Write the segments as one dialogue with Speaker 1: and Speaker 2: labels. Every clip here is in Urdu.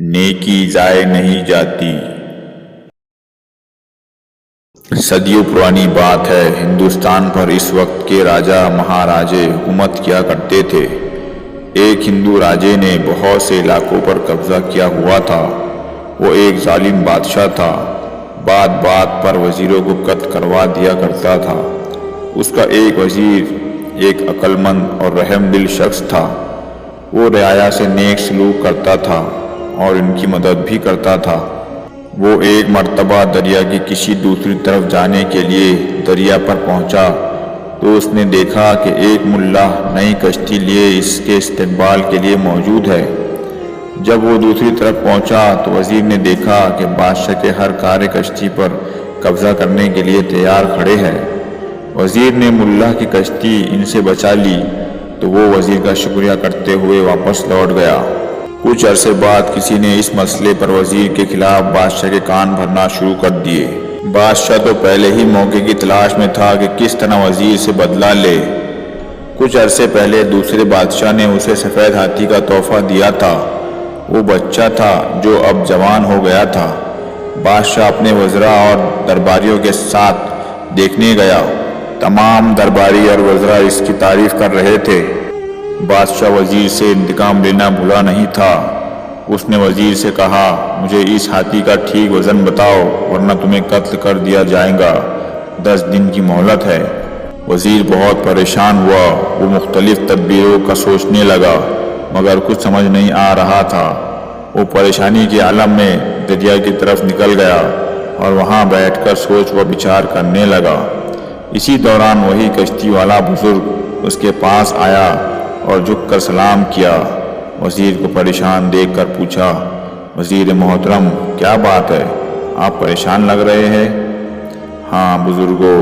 Speaker 1: نیکی ضائع نہیں جاتی۔ صدیوں پرانی بات ہے، ہندوستان پر اس وقت کے راجا مہاراجے حکومت کیا کرتے تھے۔ ایک ہندو راجے نے بہت سے علاقوں پر قبضہ کیا ہوا تھا۔ وہ ایک ظالم بادشاہ تھا، بات بات پر وزیروں کو قتل کروا دیا کرتا تھا۔ اس کا ایک وزیر ایک عقل مند اور رحم دل شخص تھا۔ وہ رعایا سے نیک سلوک کرتا تھا اور ان کی مدد بھی کرتا تھا۔ وہ ایک مرتبہ دریا کی کسی دوسری طرف جانے کے لیے دریا پر پہنچا تو اس نے دیکھا کہ ایک ملا نئی کشتی لیے اس کے استقبال کے لیے موجود ہے۔ جب وہ دوسری طرف پہنچا تو وزیر نے دیکھا کہ بادشاہ کے ہر کارِ کشتی پر قبضہ کرنے کے لیے تیار کھڑے ہیں۔ وزیر نے ملا کی کشتی ان سے بچا لی تو وہ وزیر کا شکریہ کرتے ہوئے واپس لوٹ گیا۔ کچھ عرصے بعد کسی نے اس مسئلے پر وزیر کے خلاف بادشاہ کے کان بھرنا شروع کر دیے۔ بادشاہ تو پہلے ہی موقع کی تلاش میں تھا کہ کس طرح وزیر سے بدلہ لے۔ کچھ عرصے پہلے دوسرے بادشاہ نے اسے سفید ہاتھی کا تحفہ دیا تھا۔ وہ بچہ تھا جو اب جوان ہو گیا تھا۔ بادشاہ اپنے وزراء اور درباریوں کے ساتھ دیکھنے گیا۔ تمام درباری اور وزراء اس کی تعریف کر رہے تھے۔ بادشاہ وزیر سے انتقام لینا بھولا نہیں تھا۔ اس نے وزیر سے کہا، مجھے اس ہاتھی کا ٹھیک وزن بتاؤ ورنہ تمہیں قتل کر دیا جائے گا۔ 10 دن کی مہلت ہے۔ وزیر بہت پریشان ہوا۔ وہ مختلف تدبیروں کا سوچنے لگا مگر کچھ سمجھ نہیں آ رہا تھا۔ وہ پریشانی کے عالم میں دریا کی طرف نکل گیا اور وہاں بیٹھ کر سوچ و بچار کرنے لگا۔ اسی دوران وہی کشتی والا بزرگ اس کے پاس آیا اور جھک کر سلام کیا۔ وزیر کو پریشان دیکھ کر پوچھا، وزیر محترم کیا بات ہے؟ آپ پریشان لگ رہے ہیں۔ ہاں بزرگو،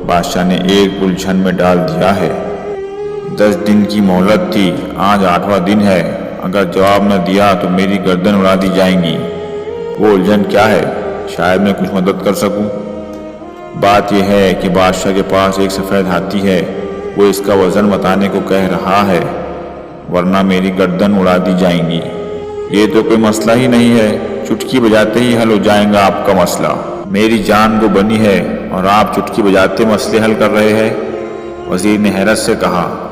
Speaker 1: بادشاہ نے ایک الجھن میں ڈال دیا ہے۔ 10 دن کی مہلت تھی، آج 8واں دن ہے۔ اگر جواب نہ دیا تو میری گردن اڑا دی جائیں گی۔ وہ الجھن کیا ہے؟ شاید میں کچھ مدد کر سکوں۔ بات یہ ہے کہ بادشاہ کے پاس ایک سفید ہاتھی ہے۔ وہ اس کا وزن بتانے کو کہہ رہا ہے ورنہ میری گردن اڑا دی جائیں گی۔ یہ تو کوئی مسئلہ ہی نہیں ہے، چٹکی بجاتے ہی حل ہو جائے گا آپ کا مسئلہ۔ میری جان کو بنی ہے اور آپ چٹکی بجاتے مسئلے حل کر رہے ہیں؟ وزیر نے حیرت سے کہا،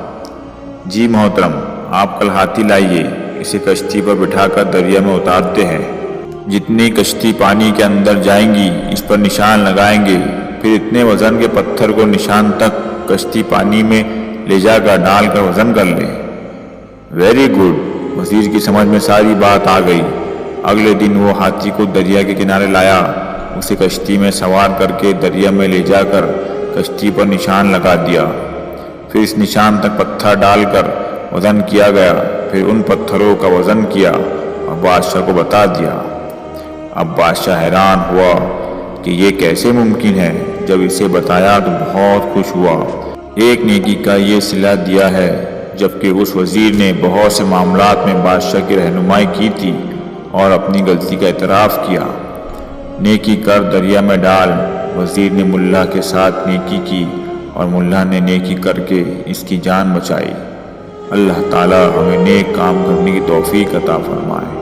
Speaker 1: جی محترم، آپ کل ہاتھی لائیے، اسے کشتی پر بٹھا کر دریا میں اتارتے ہیں۔ جتنی کشتی پانی کے اندر جائیں گی اس پر نشان لگائیں گے، پھر اتنے وزن کے پتھر کو نشان تک کشتی پانی میں لے جا کر ڈال کر وزن کر لیں۔ Very good. وزیر کی سمجھ میں ساری بات آ گئی۔ اگلے دن وہ ہاتھی کو دریا کے کنارے لایا، اسے کشتی میں سوار کر کے دریا میں لے جا کر کشتی پر نشان لگا دیا۔ پھر اس نشان تک پتھر ڈال کر وزن کیا گیا۔ پھر ان پتھروں کا وزن کیا اور بادشاہ کو بتا دیا۔ اب بادشاہ حیران ہوا کہ یہ کیسے ممکن ہے۔ جب اسے بتایا تو بہت خوش ہوا۔ ایک نیکی کا یہ صلہ دیا ہے، جبکہ اس وزیر نے بہت سے معاملات میں بادشاہ کی رہنمائی کی تھی اور اپنی غلطی کا اعتراف کیا۔ نیکی کر دریا میں ڈال۔ وزیر نے ملا کے ساتھ نیکی کی اور ملا نے نیکی کر کے اس کی جان بچائی۔ اللہ تعالی ہمیں نیک کام کرنے کی توفیق عطا فرمائے۔